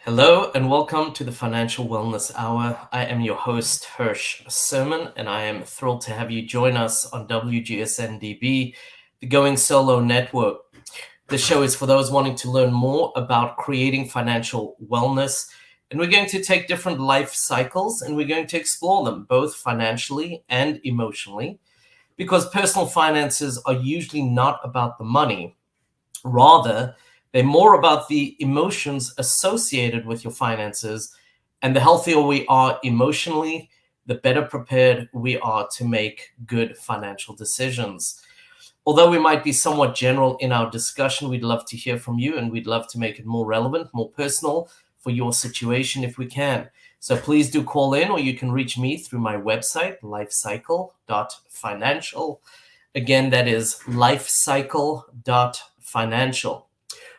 Hello and welcome to the Financial Wellness Hour. I am your host, Hirsch Sermon, and I am thrilled to have you join us on WGSN-DB, the Going Solo Network. This show is for those wanting to learn more about creating financial wellness, and we're going to take different life cycles and we're going to explore them both financially and emotionally, because personal finances are usually not about the money. Rather, they're more about the emotions associated with your finances. And the healthier we are emotionally, the better prepared we are to make good financial decisions. Although we might be somewhat general in our discussion, we'd love to hear from you, and we'd love to make it more relevant, more personal for your situation if we can. So please do call in, or you can reach me through my website, lifecycle.financial. Again, that is lifecycle.financial.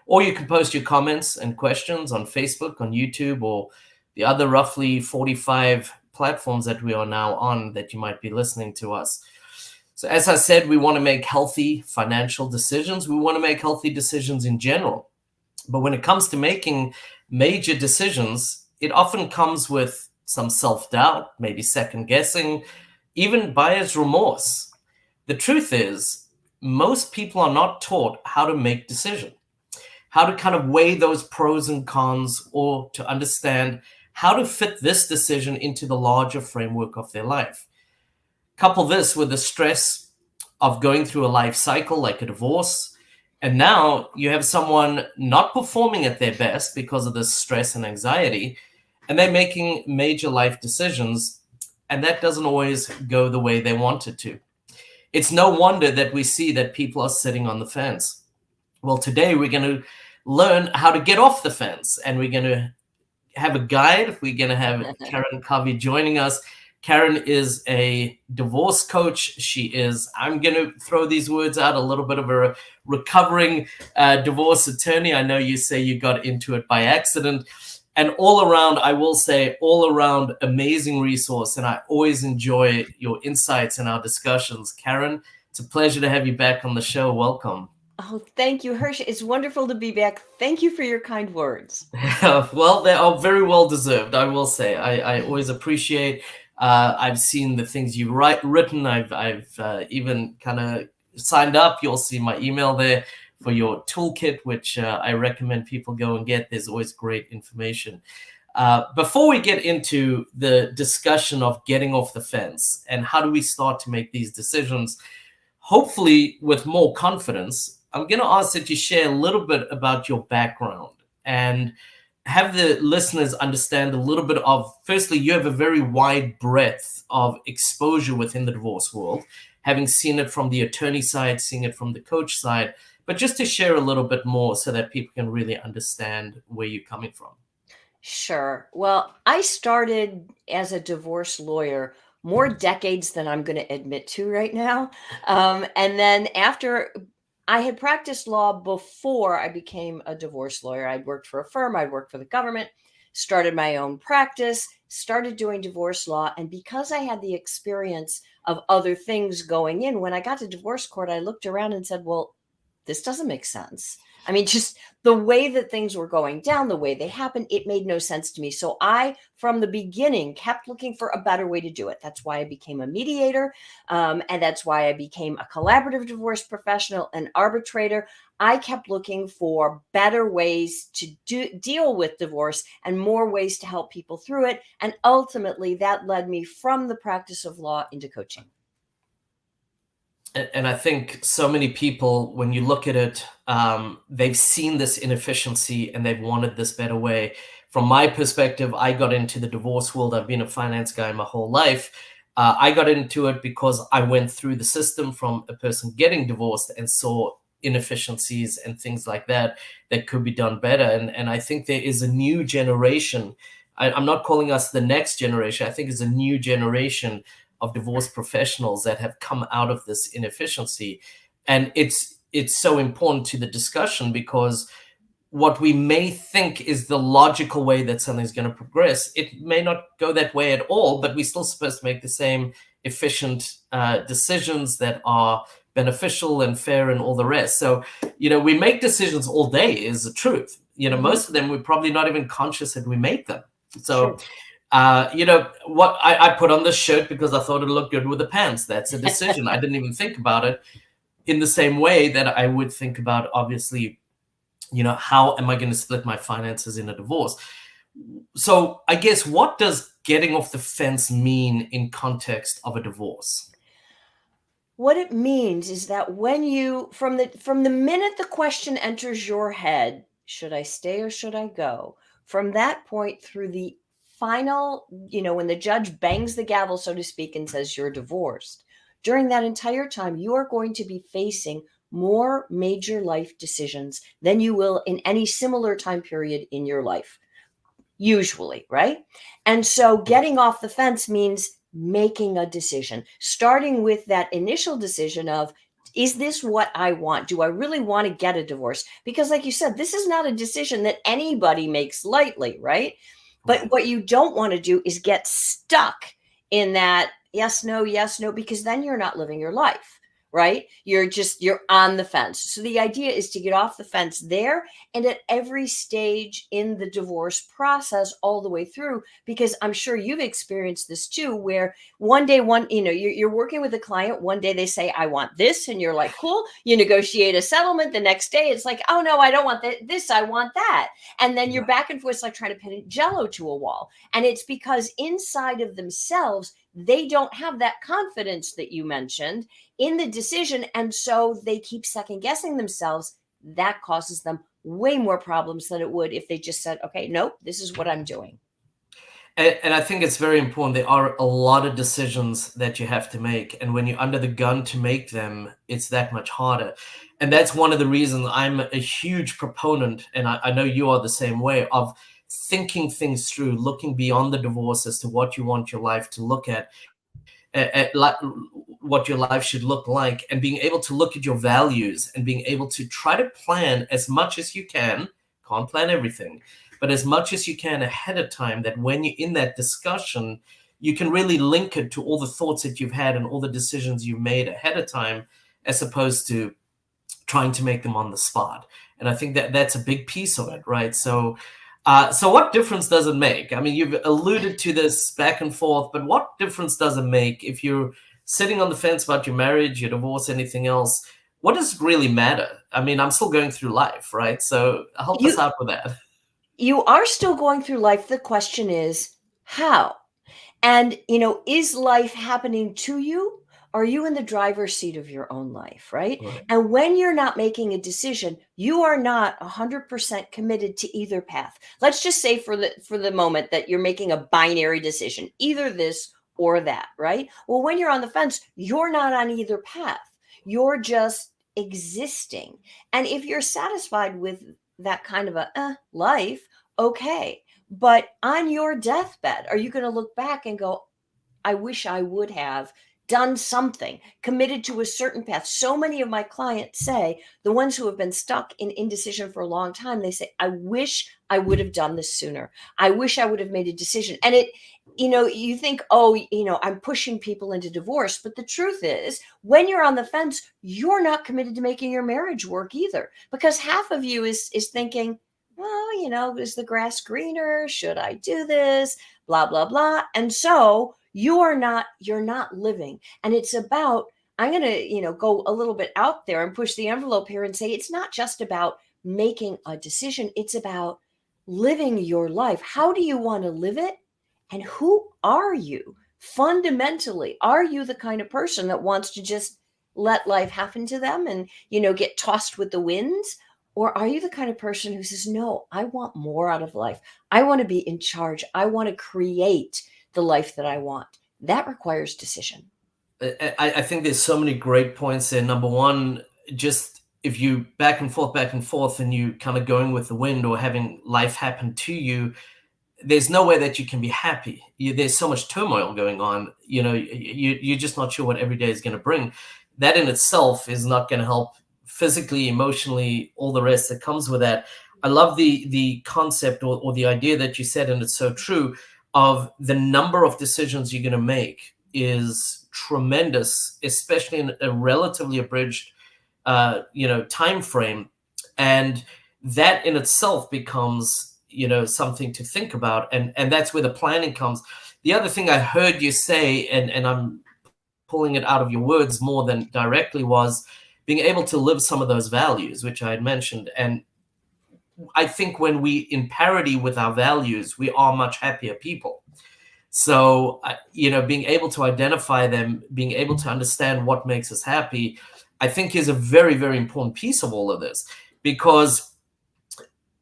Or you can post your comments and questions on Facebook, on YouTube, or the other roughly 45 platforms that we are now on that you might be listening to us. So as I said, we want to make healthy financial decisions. We want to make healthy decisions in general. But when it comes to making major decisions, it often comes with some self-doubt, maybe second guessing, even buyer's remorse. The truth is, most people are not taught how to make decisions, how to kind of weigh those pros and cons, or to understand how to fit this decision into the larger framework of their life. Couple this with the stress of going through a life cycle like a divorce, and now you have someone not performing at their best because of this stress and anxiety, and they're making major life decisions, and that doesn't always go the way they want it to. It's no wonder that we see that people are sitting on the fence. Well, today we're going to learn how to get off the fence, and we're going to have a guide. We're going to have Karen Covy joining us. Karen is a divorce coach. I'm going to throw these words out, a little bit of a recovering divorce attorney. I know you say you got into it by accident. And all around, I will say, all around amazing resource. And I always enjoy your insights and our discussions. Karen, it's a pleasure to have you back on the show. Welcome. Oh, thank you, Hirsch. It's wonderful to be back. Thank you for your kind words. Well, they are very well deserved, I will say. I always appreciate. I've seen the things you've written. I've even kind of signed up. You'll see my email there for your toolkit, which I recommend people go and get. There's always great information. Before we get into the discussion of getting off the fence and how do we start to make these decisions, hopefully with more confidence, I'm going to ask that you share a little bit about your background and have the listeners understand a little bit of, firstly, you have a very wide breadth of exposure within the divorce world, having seen it from the attorney side, seeing it from the coach side, but just to share a little bit more so that people can really understand where you're coming from. Sure. Well, I started as a divorce lawyer more decades than I'm going to admit to right now. And then after I had practiced law before I became a divorce lawyer, I'd worked for a firm, I'd worked for the government, started my own practice, started doing divorce law. And because I had the experience of other things going in, when I got to divorce court, I looked around and said, well, this doesn't make sense. I mean, just the way that things were going down, the way they happened, it made no sense to me. So I, from the beginning, kept looking for a better way to do it. That's why I became a mediator. And that's why I became a collaborative divorce professional, an arbitrator. I kept looking for better ways to deal with divorce and more ways to help people through it. And ultimately, that led me from the practice of law into coaching. And I think so many people, when you look at it, they've seen this inefficiency and they've wanted this better way. From my perspective, I got into the divorce world. I've been a finance guy my whole life. I got into it because I went through the system from a person getting divorced and saw inefficiencies and things like that could be done better. And I think there is a new generation. I'm not calling us the next generation. I think it's a new generation of divorce professionals that have come out of this inefficiency. And it's so important to the discussion, because what we may think is the logical way that something's going to progress, it may not go that way at all, but we're still supposed to make the same efficient decisions that are beneficial and fair and all the rest. So, we make decisions all day is the truth. most of them, we're probably not even conscious that we make them. So, Sure. what I put on this shirt because I thought it looked good with the pants. That's a decision. I didn't even think about it in the same way that I would think about, obviously, how am I going to split my finances in a divorce? So I guess, what does getting off the fence mean in context of a divorce? What it means is that when you from the minute the question enters your head, should I stay or should I go? From that point through the final, when the judge bangs the gavel, so to speak, and says you're divorced, during that entire time, you are going to be facing more major life decisions than you will in any similar time period in your life. Usually, right? And so getting off the fence means making a decision, starting with that initial decision of, is this what I want? Do I really want to get a divorce? Because like you said, this is not a decision that anybody makes lightly, right? But Right. what you don't want to do is get stuck in that yes, no, because then you're not living your life, right? You're on the fence. So the idea is to get off the fence there and at every stage in the divorce process all the way through, because I'm sure you've experienced this too, where one day you're working with a client, one day they say I want this, and you're like, cool, you negotiate a settlement. The next day it's like, oh no, I don't want this, I want that. And then you're back and forth. It's like trying to pin jello to a wall. And it's because inside of themselves they don't have that confidence that you mentioned in the decision, and so they keep second guessing themselves. That causes them way more problems than it would if they just said, okay, nope, this is what I'm doing. And I think it's very important. There are a lot of decisions that you have to make. And when you're under the gun to make them, it's that much harder. And that's one of the reasons I'm a huge proponent, and I know you are the same way, of thinking things through, looking beyond the divorce as to what you want your life to look at what your life should look like, and being able to look at your values and being able to try to plan as much as you can. Can't plan everything, but as much as you can ahead of time, that when you're in that discussion, you can really link it to all the thoughts that you've had and all the decisions you've made ahead of time, as opposed to trying to make them on the spot. And I think that that's a big piece of it, right? So what difference does it make? I mean, you've alluded to this back and forth, but what difference does it make if you're sitting on the fence about your marriage, your divorce, anything else? What does it really matter? I mean, I'm still going through life, right? So help us You out with that. you are still going through life. The question is how. And, is life happening to you? Are you in the driver's seat of your own life, right? Right. And when you're not making a decision, you are not 100% committed to either path. Let's just say for the moment that you're making a binary decision, either this or that, right? Well, when you're on the fence, you're not on either path. You're just existing. And if you're satisfied with that kind of a life, okay. But on your deathbed, are you going to look back and go, I wish I would have done something, committed to a certain path? So many of my clients say, the ones who have been stuck in indecision for a long time, they say, I wish I would have done this sooner. I wish I would have made a decision. And you think, oh, I'm pushing people into divorce. But the truth is, when you're on the fence, you're not committed to making your marriage work either, because half of you is thinking, well, is the grass greener? Should I do this? Blah, blah, blah. And so you're not living. And it's about, I'm going to, go a little bit out there and push the envelope here and say, it's not just about making a decision. It's about living your life. How do you want to live it? And who are you? Fundamentally, are you the kind of person that wants to just let life happen to them and, get tossed with the winds? Or are you the kind of person who says, no, I want more out of life. I want to be in charge. I want to create the life that I want. That requires decision. I think there's so many great points there. Number one, just if you back and forth, and you kind of going with the wind or having life happen to you, there's no way that you can be happy. There's so much turmoil going on. You're just not sure what every day is going to bring. That in itself is not going to help physically, emotionally, all the rest that comes with that. I love the concept or the idea that you said, and it's so true, of the number of decisions you're going to make is tremendous, especially in a relatively abridged time frame. And that in itself becomes, something to think about. And that's where the planning comes. The other thing I heard you say, and I'm pulling it out of your words more than directly, was being able to live some of those values, which I had mentioned. And I think when we in parity with our values, we are much happier people. So, being able to identify them, being able to understand what makes us happy, I think is a very, very important piece of all of this, because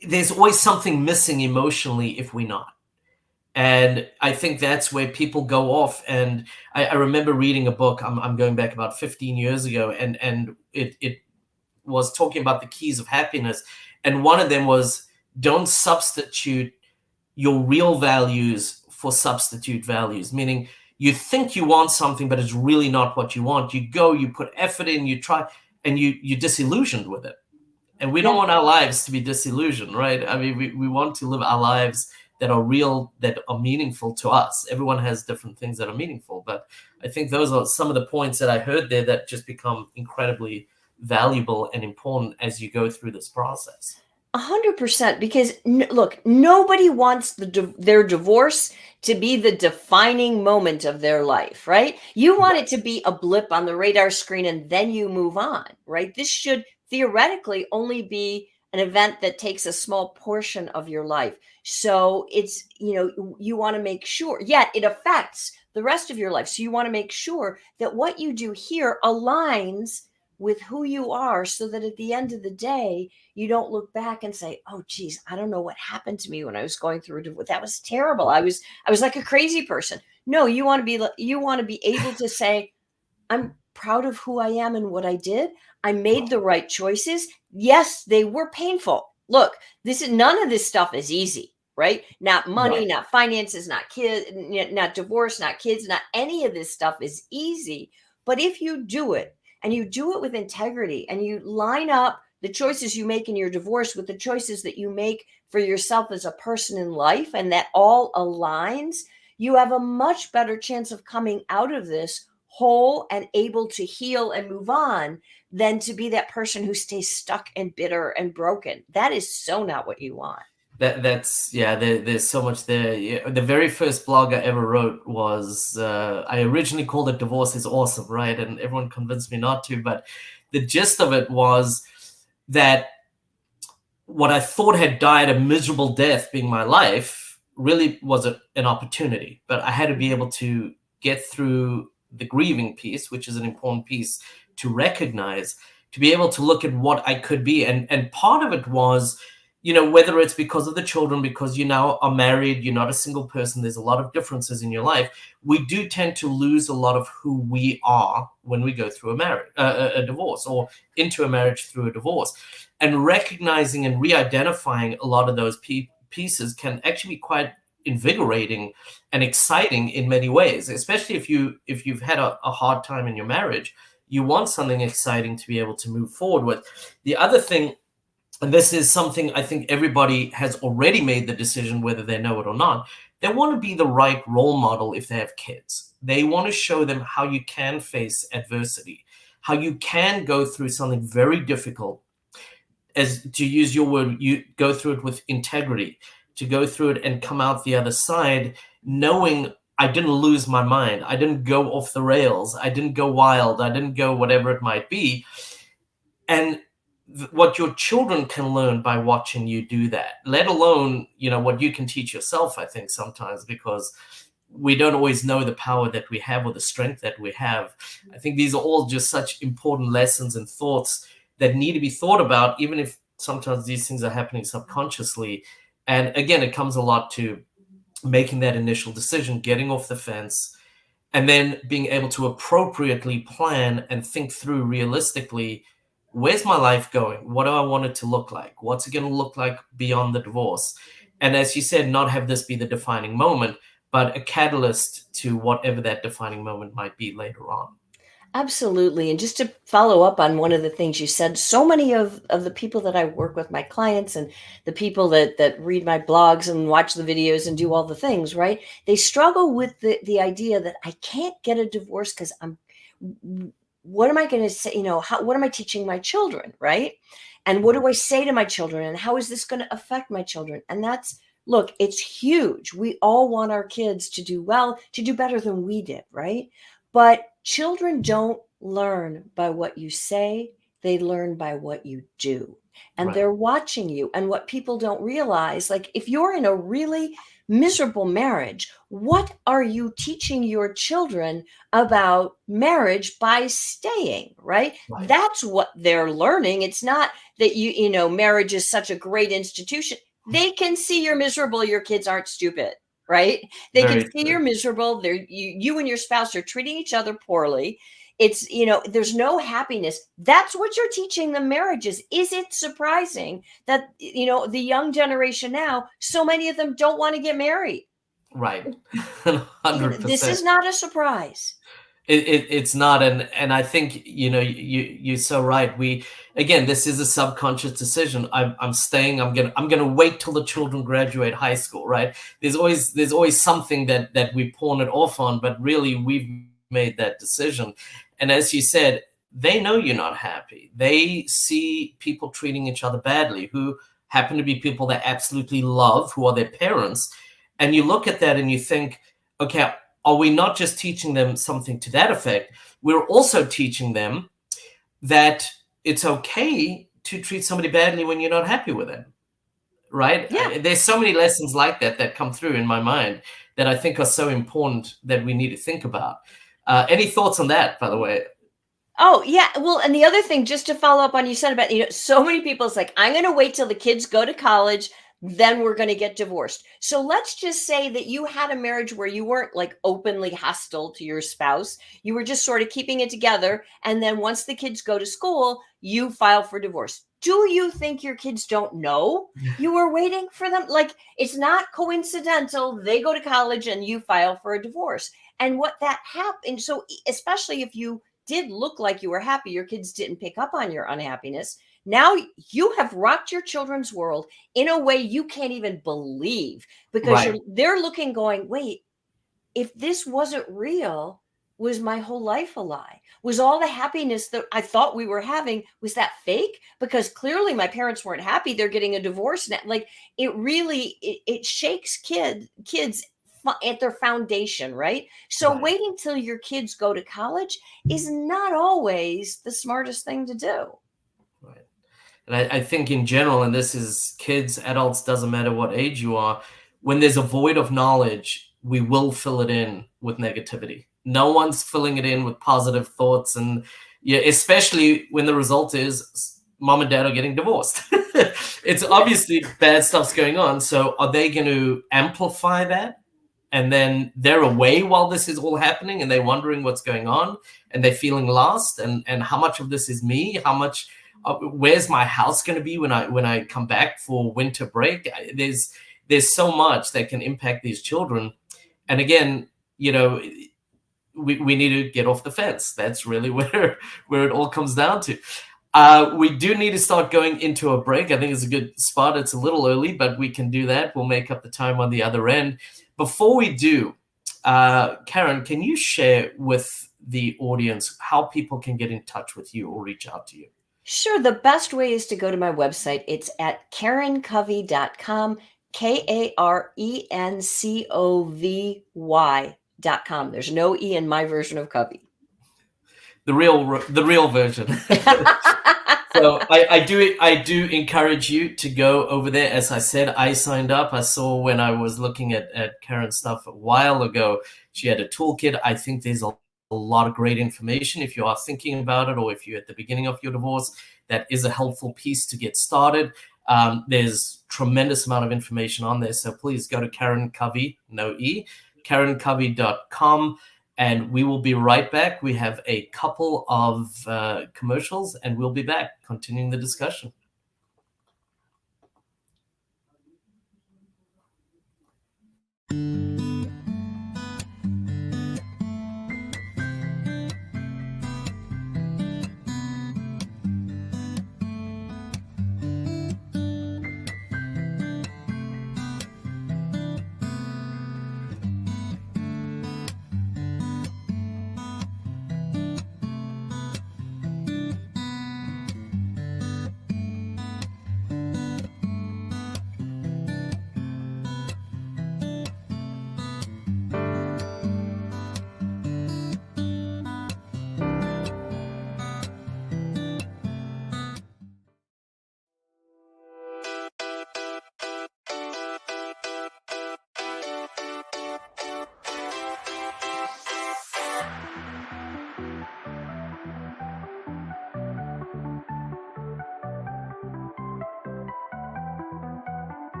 there's always something missing emotionally if we're not. And I think that's where people go off. And I remember reading a book, I'm going back about 15 years ago, and it was talking about the keys of happiness. And one of them was, don't substitute your real values for substitute values, meaning you think you want something, but it's really not what you want. You go, you put effort in, you try, and you're disillusioned with it. And we don't want our lives to be disillusioned, right? I mean, we want to live our lives that are real, that are meaningful to us. Everyone has different things that are meaningful, but I think those are some of the points that I heard there that just become incredibly valuable and important as you go through this process. 100%, because look, nobody wants their divorce to be the defining moment of their life, right? You want it to be a blip on the radar screen and then you move on, right? This should theoretically only be an event that takes a small portion of your life. So it's, you want to make sure, yet it affects the rest of your life. So you want to make sure that what you do here aligns with who you are, so that at the end of the day, you don't look back and say, oh, geez, I don't know what happened to me when I was going through a divorce. That was terrible. I was like a crazy person. No, you want to be able to say, I'm proud of who I am and what I did. I made the right choices. Yes, they were painful. Look, none of this stuff is easy, right? Not money, not finances, not kids, not divorce, not kids, not any of this stuff is easy. But if you do it, and you do it with integrity, and you line up the choices you make in your divorce with the choices that you make for yourself as a person in life, and that all aligns, you have a much better chance of coming out of this whole and able to heal and move on, than to be that person who stays stuck and bitter and broken. That is so not what you want. There's so much there. Yeah, the very first blog I ever wrote was, I originally called it Divorce is Awesome, right? And everyone convinced me not to, but the gist of it was that what I thought had died a miserable death, being my life, really was an opportunity. But I had to be able to get through the grieving piece, which is an important piece to recognize, to be able to look at what I could be. And part of it was, whether it's because of the children, because you now are married, you're not a single person, there's a lot of differences in your life. We do tend to lose a lot of who we are when we go through a divorce, or into a marriage through a divorce. And recognizing and re-identifying a lot of those pieces can actually be quite invigorating and exciting in many ways, especially if you've had a hard time in your marriage. You want something exciting to be able to move forward with. The other thing, and this is something I think everybody has already made the decision, whether they know it or not, they want to be the right role model if they have kids. They want to show them how you can face adversity, how you can go through something very difficult, as to use your word, you go through it with integrity, to go through it and come out the other side knowing I didn't lose my mind. I didn't go off the rails. I didn't go wild. I didn't go whatever it might be. And what your children can learn by watching you do that, let alone, what you can teach yourself, I think sometimes, because we don't always know the power that we have or the strength that we have. I think these are all just such important lessons and thoughts that need to be thought about, even if sometimes these things are happening subconsciously. And again, it comes a lot to making that initial decision, getting off the fence, and then being able to appropriately plan and think through realistically, where's my life going? What do I want it to look like? What's it going to look like beyond the divorce? And as you said, not have this be the defining moment, but a catalyst to whatever that defining moment might be later on. Absolutely. And just to follow up on one of the things you said, so many of the people that I work with, my clients, and the people that read my blogs and watch the videos and do all the things, right? They struggle with the idea that I can't get a divorce because what am I going to say? What am I teaching my children, right? And what do I say to my children? And how is this going to affect my children? And look, it's huge. We all want our kids to do well, to do better than we did, right? But children don't learn by what you say. They learn by what you do. And they're watching you. And what people don't realize, like if you're in a really miserable marriage, what are you teaching your children about marriage by staying, right? That's what they're learning. It's not that marriage is such a great institution. They can see you're miserable. Your kids aren't stupid, right? They can see you're miserable. You and your spouse are treating each other poorly. It's, there's no happiness. That's what you're teaching them marriages. Is it surprising that, the young generation now, so many of them don't want to get married? Right. 100%. This is not a surprise. It's not. And I think, you're so right. Again, this is a subconscious decision. I'm staying. I'm going to wait till the children graduate high school, right? There's always something that we pawn it off on, but really we've made that decision. And as you said, they know you're not happy. They see people treating each other badly, who happen to be people they absolutely love, who are their parents. And you look at that and you think, okay, are we not just teaching them something to that effect? We're also teaching them that it's okay to treat somebody badly when you're not happy with them, right? Yeah. There's so many lessons like that come through in my mind that I think are so important that we need to think about. Any thoughts on that, by the way? Oh, yeah. Well, and the other thing, just to follow up on you said about, so many people, it's like, I'm going to wait till the kids go to college, then we're going to get divorced. So let's just say that you had a marriage where you weren't like openly hostile to your spouse. You were just sort of keeping it together. And then once the kids go to school, you file for divorce. Do you think your kids don't know you were waiting for them? Like, it's not coincidental. They go to college and you file for a divorce. And what that happened. So especially if you did look like you were happy, your kids didn't pick up on your unhappiness. Now you have rocked your children's world in a way you can't even believe, because they're looking going, wait, if this wasn't real, was my whole life a lie? Was all the happiness that I thought we were having, was that fake? Because clearly my parents weren't happy. They're getting a divorce now. Like, it really, it shakes kids at their foundation, right? So waiting till your kids go to college is not always the smartest thing to do. Right. And I think in general, and this is kids, adults, doesn't matter what age you are, when there's a void of knowledge, we will fill it in with negativity. No one's filling it in with positive thoughts. And especially when the result is mom and dad are getting divorced. It's obviously bad stuff's going on. So are they going to amplify that? And then they're away while this is all happening, and they're wondering what's going on, and they're feeling lost. And how much of this is me? How much? Where's my house going to be when I come back for winter break? There's so much that can impact these children. And again, we need to get off the fence. That's really where it all comes down to. We do need to start going into a break. I think it's a good spot. It's a little early, but we can do that. We'll make up the time on the other end. Before we do, Karen, can you share with the audience how people can get in touch with you or reach out to you? Sure. The best way is to go to my website. It's at KarenCovy.com, KarenCovy.com. There's no E in my version of Covey. The real version. So I do encourage you to go over there. As I said, I signed up. I saw when I was looking at Karen's stuff a while ago, she had a toolkit. I think there's a lot of great information if you are thinking about it, or if you're at the beginning of your divorce. That is a helpful piece to get started. There's tremendous amount of information on there. So please go to Karen Covy, no E, KarenCovy.com. And we will be right back. We have a couple of commercials, and we'll be back continuing the discussion.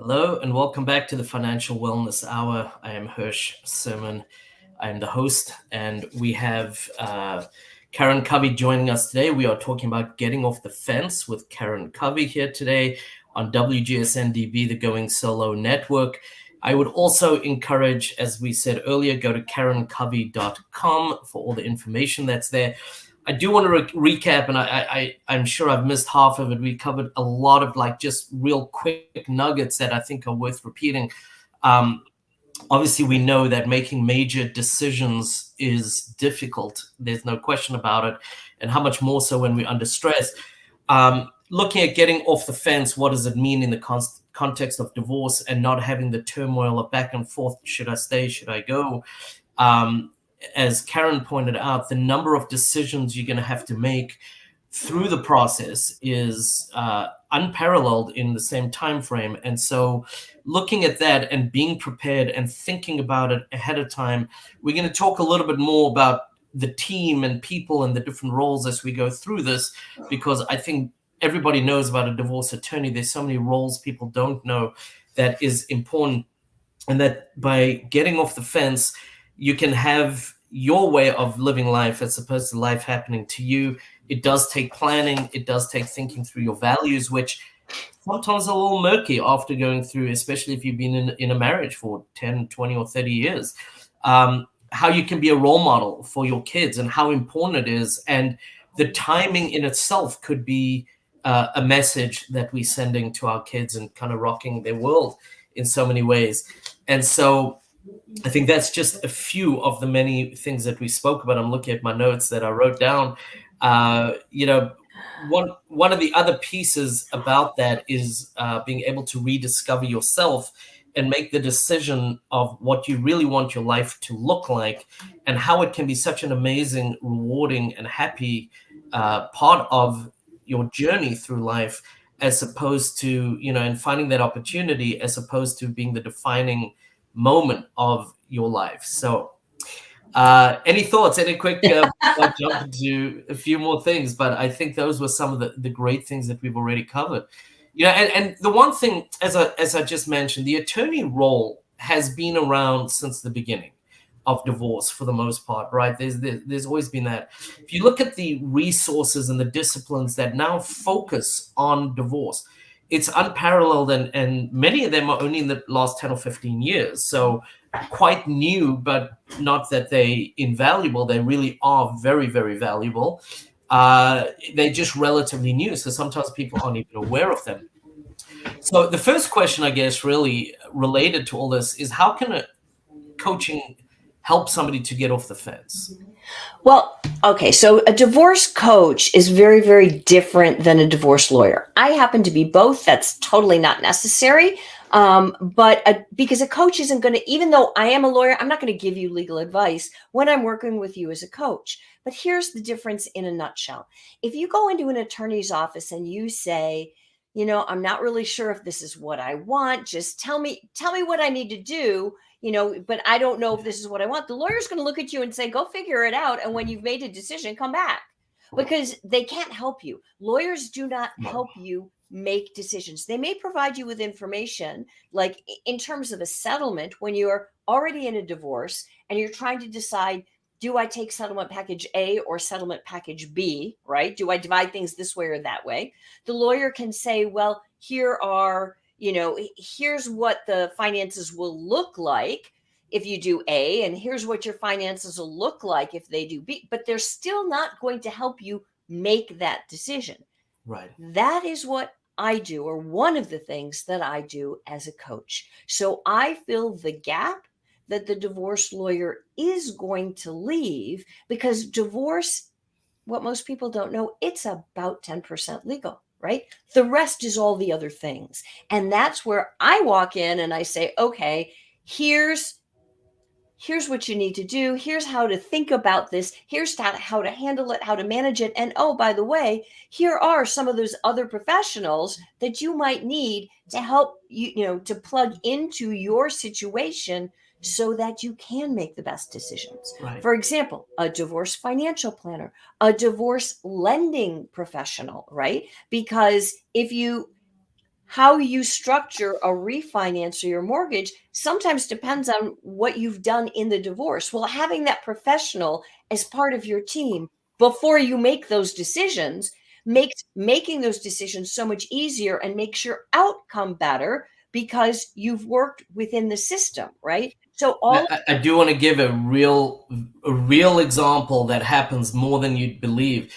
Hello and welcome back to the Financial Wellness Hour. I am Hirsch Sermon. I am the host, and we have Karen Covy joining us today. We are talking about getting off the fence with Karen Covy here today on WGSN-DB, the Going Solo Network. I would also encourage, as we said earlier, go to karencovy.com for all the information that's there. I do want to recap, and I'm sure I've missed half of it. We covered a lot of just real quick nuggets that I think are worth repeating. Obviously, we know that making major decisions is difficult. There's no question about it. And how much more so when we're under stress. Looking at getting off the fence, what does it mean in the context of divorce and not having the turmoil of back and forth? Should I stay? Should I go? As Karen pointed out, the number of decisions you're going to have to make through the process is unparalleled in the same time frame. And so looking at that and being prepared and thinking about it ahead of time, we're going to talk a little bit more about the team and people and the different roles as we go through this, because I think everybody knows about a divorce attorney. There's so many roles people don't know that is important, and that by getting off the fence, you can have your way of living life as opposed to life happening to you. It does take planning. It does take thinking through your values, which sometimes are a little murky after going through, especially if you've been in a marriage for 10, 20, or 30 years. How you can be a role model for your kids and how important it is. And the timing in itself could be a message that we're sending to our kids and kind of rocking their world in so many ways. And so I think that's just a few of the many things that we spoke about. I'm looking at my notes that I wrote down. One of the other pieces about that is being able to rediscover yourself and make the decision of what you really want your life to look like, and how it can be such an amazing, rewarding, and happy part of your journey through life, as opposed to, and finding that opportunity as opposed to being the defining moment of your life. So any thoughts, any quick I'll jump into a few more things, but I think those were some of the great things that we've already covered. And the one thing, as I just mentioned, the attorney role has been around since the beginning of divorce for the most part, right? There's always been that. If you look at the resources and the disciplines that now focus on divorce, it's unparalleled, and many of them are only in the last 10 or 15 years. So quite new, but not that they invaluable. They really are very, very valuable. They're just relatively new, so sometimes people aren't even aware of them. So the first question, I guess, really related to all this is, how can a coaching help somebody to get off the fence? Well, okay, so a divorce coach is very, very different than a divorce lawyer. I happen to be both. That's totally not necessary. Because a coach isn't going to, even though I am a lawyer, I'm not going to give you legal advice when I'm working with you as a coach. But here's the difference in a nutshell. If you go into an attorney's office and you say, I'm not really sure if this is what I want, just tell me what I need to do, but I don't know if this is what I want. The lawyer's going to look at you and say, go figure it out. And when you've made a decision, come back, because they can't help you. Lawyers do not help you make decisions. They may provide you with information, like in terms of a settlement, when you're already in a divorce and you're trying to decide, do I take settlement package A or settlement package B, right? Do I divide things this way or that way? The lawyer can say, well, here's what the finances will look like if you do A, and here's what your finances will look like if they do B, but they're still not going to help you make that decision. Right. That is what I do, or one of the things that I do as a coach. So I fill the gap that the divorce lawyer is going to leave, because divorce, what most people don't know, it's about 10% legal, right? The rest is all the other things. And that's where I walk in and I say, okay, here's what you need to do. Here's how to think about this. Here's how to handle it, how to manage it. And oh, by the way, here are some of those other professionals that you might need to help you, to plug into your situation so that you can make the best decisions. Right. For example, a divorce financial planner, a divorce lending professional, right? Because how you structure a refinance or your mortgage sometimes depends on what you've done in the divorce. Well, having that professional as part of your team before you make those decisions makes making those decisions so much easier and makes your outcome better because you've worked within the system, right? So all I do want to give a real example that happens more than you'd believe.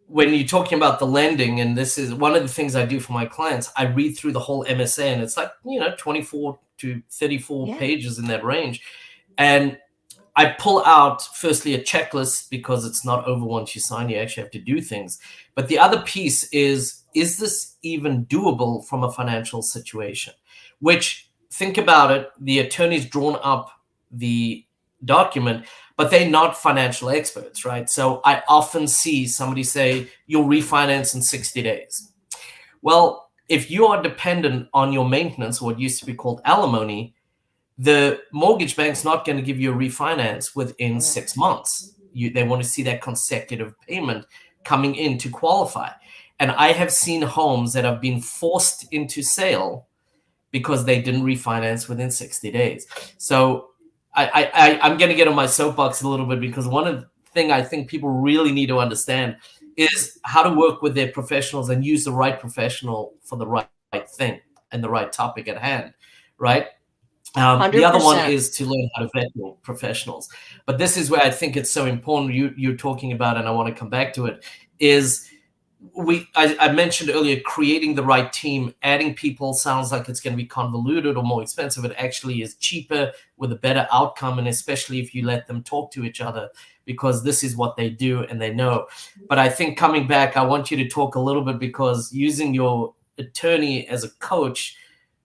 When you're talking about the lending, and this is one of the things I do for my clients, I read through the whole MSA, and it's like, 24 to 34 pages in that range. And I pull out, firstly, a checklist, because it's not over once you sign, you actually have to do things. But the other piece is this even doable from a financial situation? Which, think about it, the attorney's drawn up the document, but they're not financial experts, right? So I often see somebody say, you'll refinance in 60 days. Well, if you are dependent on your maintenance, what used to be called alimony, the mortgage bank's not going to give you a refinance within 6 months. They want to see that consecutive payment coming in to qualify. And I have seen homes that have been forced into sale because they didn't refinance within 60 days. So I'm going to get on my soapbox a little bit, because one of the things I think people really need to understand is how to work with their professionals and use the right professional for the right thing and the right topic at hand, right? The other one is to learn how to vet your professionals. But this is where I think it's so important you're talking about, and I want to come back to it, is I mentioned earlier, creating the right team. Adding people sounds like it's going to be convoluted or more expensive. It actually is cheaper with a better outcome, and especially if you let them talk to each other, because this is what they do and they know. But I think, coming back, I want you to talk a little bit, because using your attorney as a coach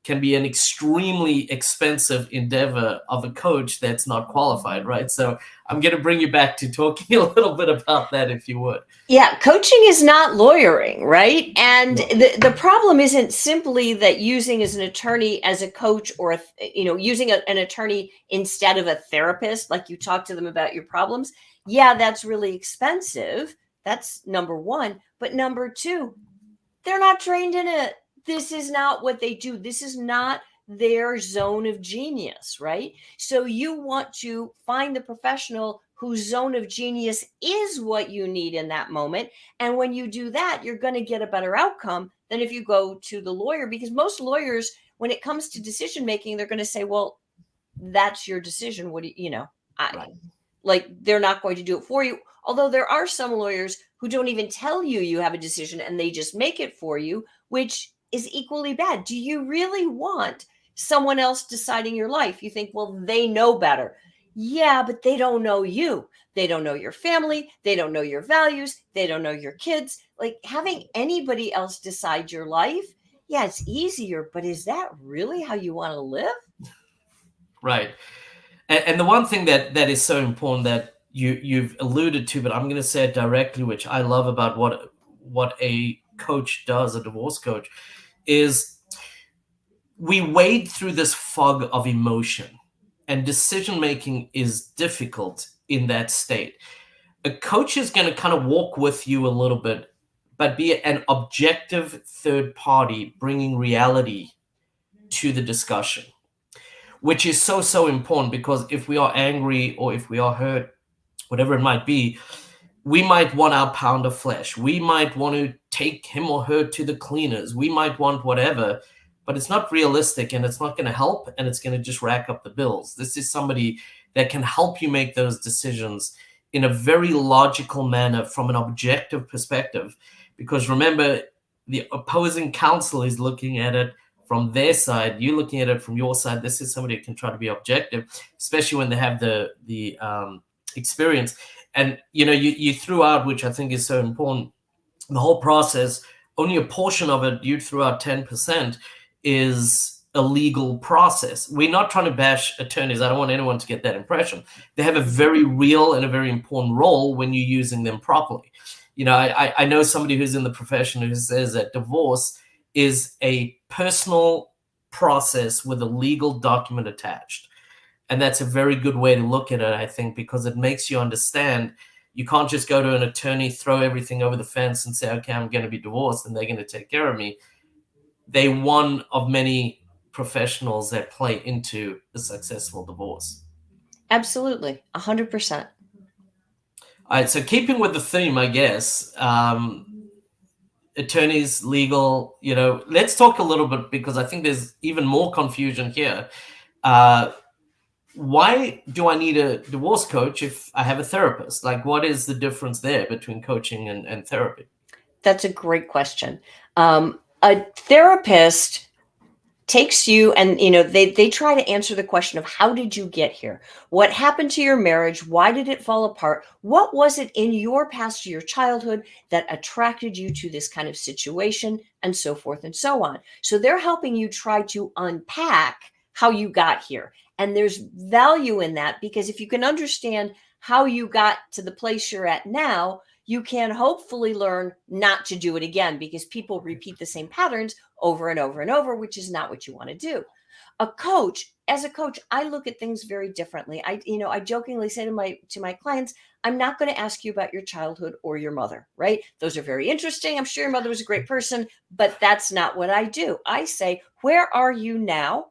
can be an extremely expensive endeavor of a coach that's not qualified, right? So I'm going to bring you back to talking a little bit about that, if you would. Yeah, coaching is not lawyering, right? And the problem isn't simply that using as an attorney as a coach, or using an attorney instead of a therapist, like you talk to them about your problems. Yeah, that's really expensive. That's number one. But number two, they're not trained in it. This is not what they do. This is not their zone of genius, right? So you want to find the professional whose zone of genius is what you need in that moment. And when you do that, you're going to get a better outcome than if you go to the lawyer, because most lawyers, when it comes to decision making, they're going to say, well, that's your decision. What do Right. Like, they're not going to do it for you. Although there are some lawyers who don't even tell you have a decision, and they just make it for you, which is equally bad. Do you really want someone else deciding your life? You think, well, they know better. Yeah, but they don't know you. They don't know your family. They don't know your values. They don't know your kids. Like, having anybody else decide your life, yeah, it's easier, but is that really how you want to live? Right. And the one thing that is so important that you've alluded to, but I'm going to say it directly, which I love about what a coach does, a divorce coach, is we wade through this fog of emotion, and decision making is difficult in that state. A coach is going to kind of walk with you a little bit, but be an objective third party, bringing reality to the discussion, which is so important, because if we are angry or if we are hurt, whatever it might be, we might want our pound of flesh. We might want to take him or her to the cleaners. We might want whatever, but it's not realistic, and it's not going to help, and it's going to just rack up the bills. This is somebody that can help you make those decisions in a very logical manner from an objective perspective. Because remember, the opposing counsel is looking at it from their side. You're looking at it from your side. This is somebody who can try to be objective, especially when they have the experience. And you threw out, which I think is so important, the whole process. Only a portion of it, you threw out 10%, is a legal process. We're not trying to bash attorneys. I don't want anyone to get that impression. They have a very real and a very important role when you're using them properly. I know somebody who's in the profession who says that divorce is a personal process with a legal document attached. And that's a very good way to look at it, I think, because it makes you understand you can't just go to an attorney, throw everything over the fence and say, okay, I'm going to be divorced and they're going to take care of me. they're one of many professionals that play into a successful divorce. Absolutely. 100%. All right, so keeping with the theme, I guess, attorneys, legal, let's talk a little bit, because I think there's even more confusion here. Why do I need a divorce coach if I have a therapist? Like, what is the difference there between coaching and therapy? That's a great question. A therapist takes you, and they try to answer the question of, how did you get here? What happened to your marriage? Why did it fall apart? What was it in your past, your childhood, that attracted you to this kind of situation, and so forth and so on? So they're helping you try to unpack how you got here. And there's value in that, because if you can understand how you got to the place you're at now, you can hopefully learn not to do it again, because people repeat the same patterns over and over and over, which is not what you want to do. As a coach, I look at things very differently. I jokingly say to my clients, I'm not going to ask you about your childhood or your mother, right? Those are very interesting. I'm sure your mother was a great person, but that's not what I do. I say, where are you now?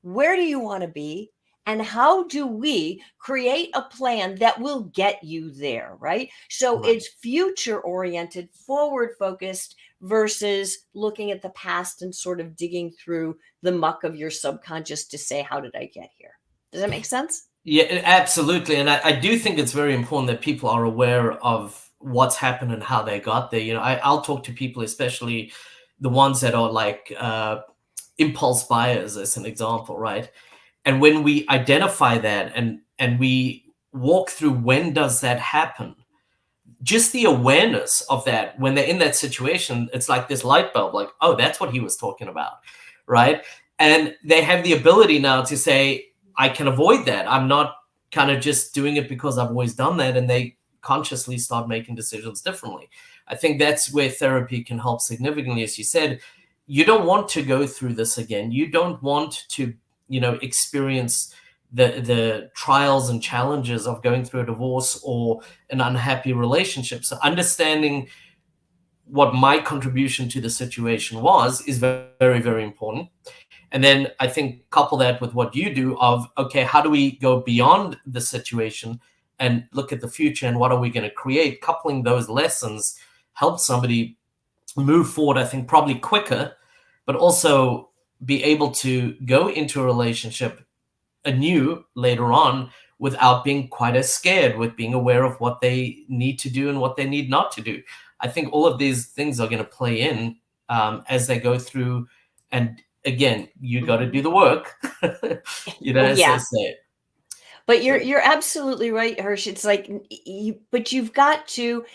Where do you want to be? And how do we create a plan that will get you there, right? So Right. it's future oriented, forward focused, versus looking at the past and sort of digging through the muck of your subconscious to say, how did I get here? Does that make sense? Yeah, absolutely. And I do think it's very important that people are aware of what's happened and how they got there. I'll talk to people, especially the ones that are like impulse buyers, as an example, right? And when we identify that and we walk through, when does that happen? Just the awareness of that, when they're in that situation, it's like this light bulb, like, oh, that's what he was talking about, right? And they have the ability now to say, I can avoid that. I'm not kind of just doing it because I've always done that. And they consciously start making decisions differently. I think that's where therapy can help significantly. As you said, you don't want to go through this again. You don't want to, experience the trials and challenges of going through a divorce or an unhappy relationship. So understanding what my contribution to the situation was is very, very, very important. And then I think couple that with what you do of, okay, how do we go beyond the situation and look at the future, and what are we going to create? Coupling those lessons helps somebody move forward, I think, probably quicker, but also be able to go into a relationship anew later on without being quite as scared, with being aware of what they need to do and what they need not to do. I think all of these things are going to play in as they go through. And again, you got to do the work, as Yeah. they say. But you're absolutely right, Hirsch. It's like, but you've got to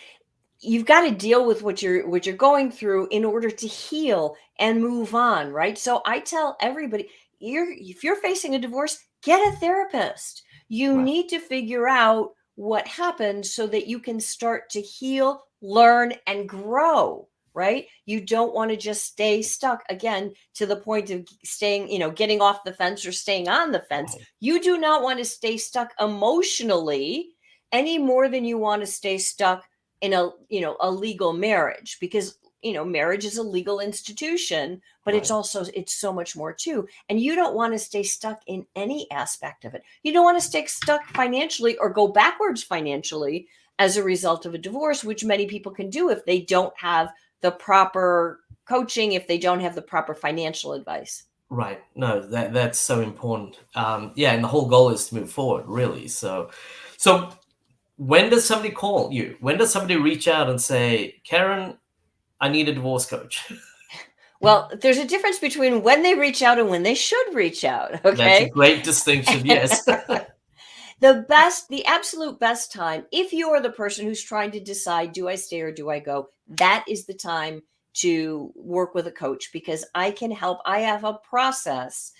deal with what you're going through in order to heal and move on, right? So I tell everybody, if you're facing a divorce, get a therapist. You Right. need to figure out what happened so that you can start to heal, learn, and grow, right? You don't want to just stay stuck, again, to the point of staying, getting off the fence or staying on the fence. Right. You do not want to stay stuck emotionally any more than you want to stay stuck in a legal marriage, because marriage is a legal institution, but Right. it's so much more too. And you don't want to stay stuck in any aspect of it. You don't want to stay stuck financially or go backwards financially as a result of a divorce, which many people can do if they don't have the proper coaching, if they don't have the proper financial advice. Right. No, that's so important. Yeah, and the whole goal is to move forward, really. So when does somebody call you? When does somebody reach out and say, Karen, I need a divorce coach? Well, there's a difference between when they reach out and when they should reach out. Okay. That's a great distinction. Yes. The absolute best time, if you are the person who's trying to decide, do I stay or do I go? That is the time to work with a coach, because I can help. I have a process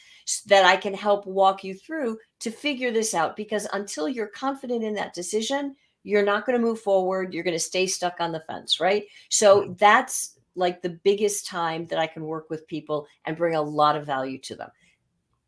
that I can help walk you through to figure this out, because until you're confident in that decision, you're not going to move forward. You're going to stay stuck on the fence, right? So that's like the biggest time that I can work with people and bring a lot of value to them.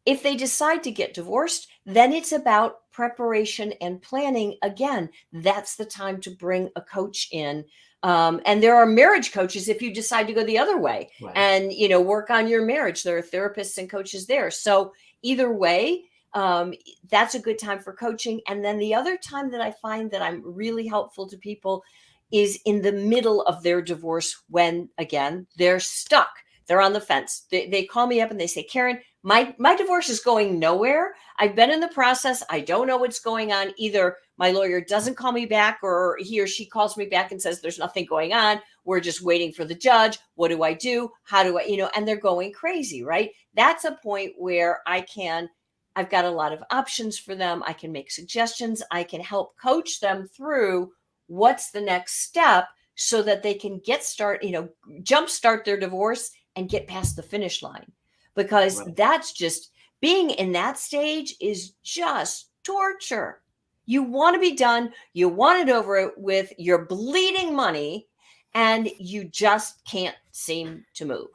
If they decide to get divorced, Then it's about preparation and planning. Again, that's the time to bring a coach in. And there are marriage coaches if you decide to go the other way, Right. and, work on your marriage. There are therapists and coaches there. So either way, that's a good time for coaching. And then the other time that I find that I'm really helpful to people is in the middle of their divorce, when, again, they're stuck. They're on the fence. They call me up and they say, Karen, my divorce is going nowhere. I've been in the process. I don't know what's going on. Either my lawyer doesn't call me back, or he or she calls me back and says there's nothing going on. We're just waiting for the judge. What do I do? How do I, and they're going crazy, right? That's a point where I've got a lot of options for them. I can make suggestions. I can help coach them through what's the next step so that they can jumpstart their divorce and get past the finish line. Because Right. that's just, being in that stage is just torture. You want to be done. You want it over with. You're bleeding money and you just can't seem to move.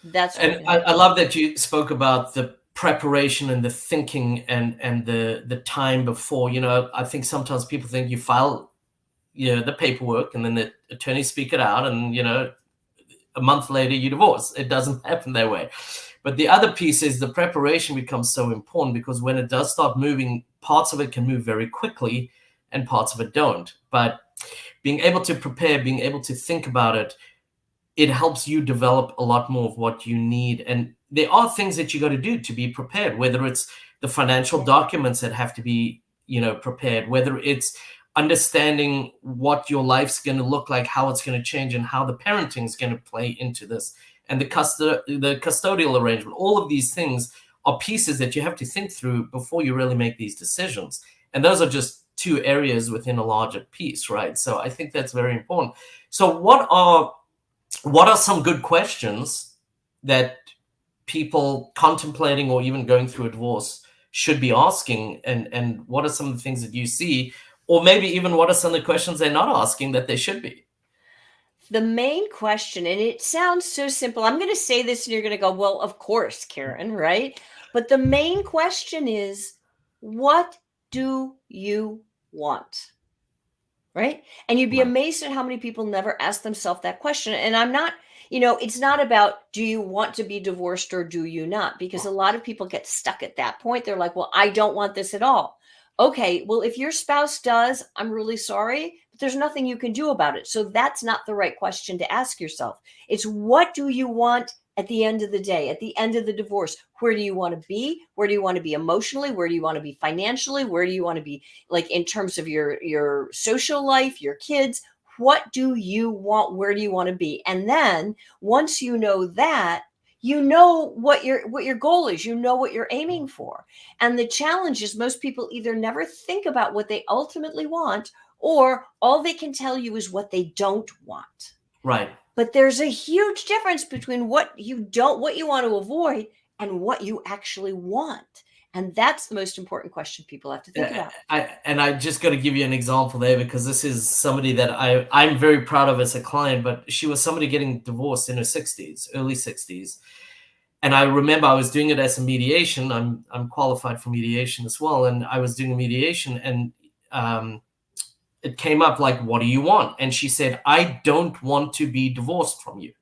That's what And I love that you spoke about the preparation and the thinking and the time before. I think sometimes people think you file the paperwork and then the attorneys speak it out, and a month later you divorce. It doesn't happen that way. But the other piece is the preparation becomes so important, because when it does start moving, parts of it can move very quickly and parts of it don't. But being able to prepare, being able to think about it, it helps you develop a lot more of what you need. And there are things that you got to do to be prepared, whether it's the financial documents that have to be, prepared, whether it's understanding what your life's going to look like, how it's going to change, and how the parenting is going to play into this, and the custodial arrangement. All of these things are pieces that you have to think through before you really make these decisions. And those are just two areas within a larger piece, right? So I think that's very important. So what are some good questions that people contemplating or even going through a divorce should be asking? And what are some of the things that you see? Or maybe even what are some of the questions they're not asking that they should be? The main question, and it sounds so simple. I'm going to say this and you're going to go, well, of course, Karen, right? But the main question is, what do you want? Right? And you'd be Right. amazed at how many people never ask themselves that question. And I'm not, it's not about, do you want to be divorced or do you not? Because a lot of people get stuck at that point. They're like, well, I don't want this at all. Okay, well, if your spouse does, I'm really sorry, but there's nothing you can do about it. So that's not the right question to ask yourself. It's, what do you want at the end of the day, at the end of the divorce? Where do you want to be? Where do you want to be emotionally? Where do you want to be financially? Where do you want to be, like, in terms of your social life, your kids? What do you want? Where do you want to be? And then once you know that, you know what your goal is, you know what you're aiming for. And the challenge is, most people either never think about what they ultimately want, or all they can tell you is what they don't want. Right. But there's a huge difference between what you want to avoid and what you actually want. And that's the most important question people have to think about. I just got to give you an example there, because this is somebody that I'm very proud of as a client, but she was somebody getting divorced in her 60s, early 60s. And I remember I was doing it as a mediation. I'm qualified for mediation as well. And I was doing a mediation, and it came up like, what do you want? And she said, I don't want to be divorced from you.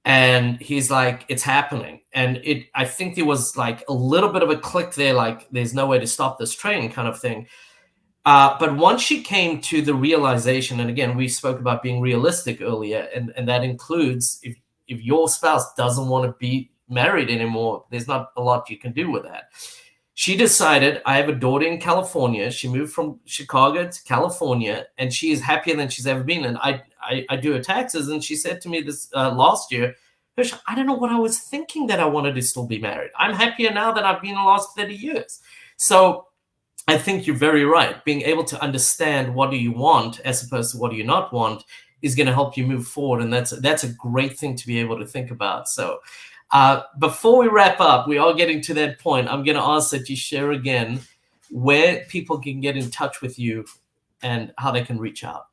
And he's like, it's happening. And I think there was like a little bit of a click there, like there's no way to stop this train kind of thing. But once she came to the realization, and again, we spoke about being realistic earlier, and that includes if your spouse doesn't want to be married anymore, there's not a lot you can do with that. She decided, I have a daughter in California. She moved from Chicago to California, and she is happier than she's ever been. And I do her taxes, and she said to me this last year, I don't know what I was thinking that I wanted to still be married. I'm happier now than I've been in the last 30 years. So I think you're very right. Being able to understand what do you want as opposed to what do you not want is going to help you move forward. And that's a great thing to be able to think about. So before we wrap up, we are getting to that point. I'm going to ask that you share again where people can get in touch with you and how they can reach out.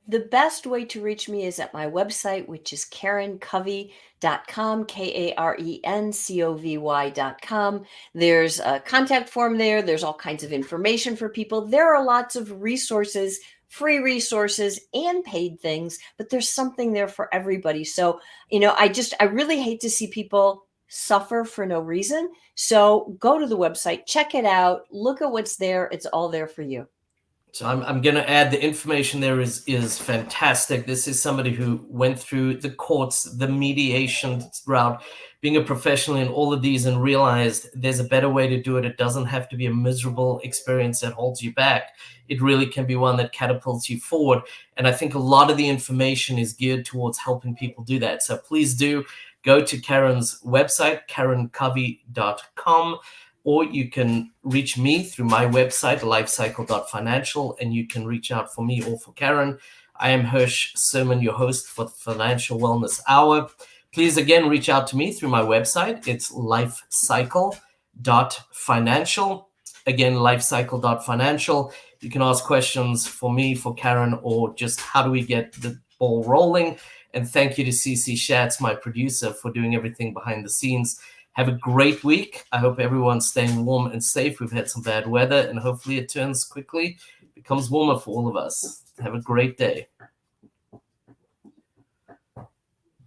The best way to reach me is at my website, which is KarenCovy.com, KarenCovy.com. There's a contact form there. There's all kinds of information for people. There are lots of resources, free resources and paid things, but there's something there for everybody. So, I really hate to see people suffer for no reason. So go to the website, check it out, look at what's there. It's all there for you. So I'm going to add the information there is fantastic. This is somebody who went through the courts, the mediation route, being a professional in all of these, and realized there's a better way to do it. It doesn't have to be a miserable experience that holds you back. It really can be one that catapults you forward. And I think a lot of the information is geared towards helping people do that. So please do go to Karen's website, KarenCovy.com. Or you can reach me through my website, lifecycle.financial, and you can reach out for me or for Karen. I am Hirsch Sermon, your host for the Financial Wellness Hour. Please, again, reach out to me through my website. It's lifecycle.financial. Again, lifecycle.financial. You can ask questions for me, for Karen, or just how do we get the ball rolling. And thank you to CC Schatz, my producer, for doing everything behind the scenes. Have a great week. I hope everyone's staying warm and safe. We've had some bad weather, and hopefully it turns quickly, becomes warmer for all of us. Have a great day.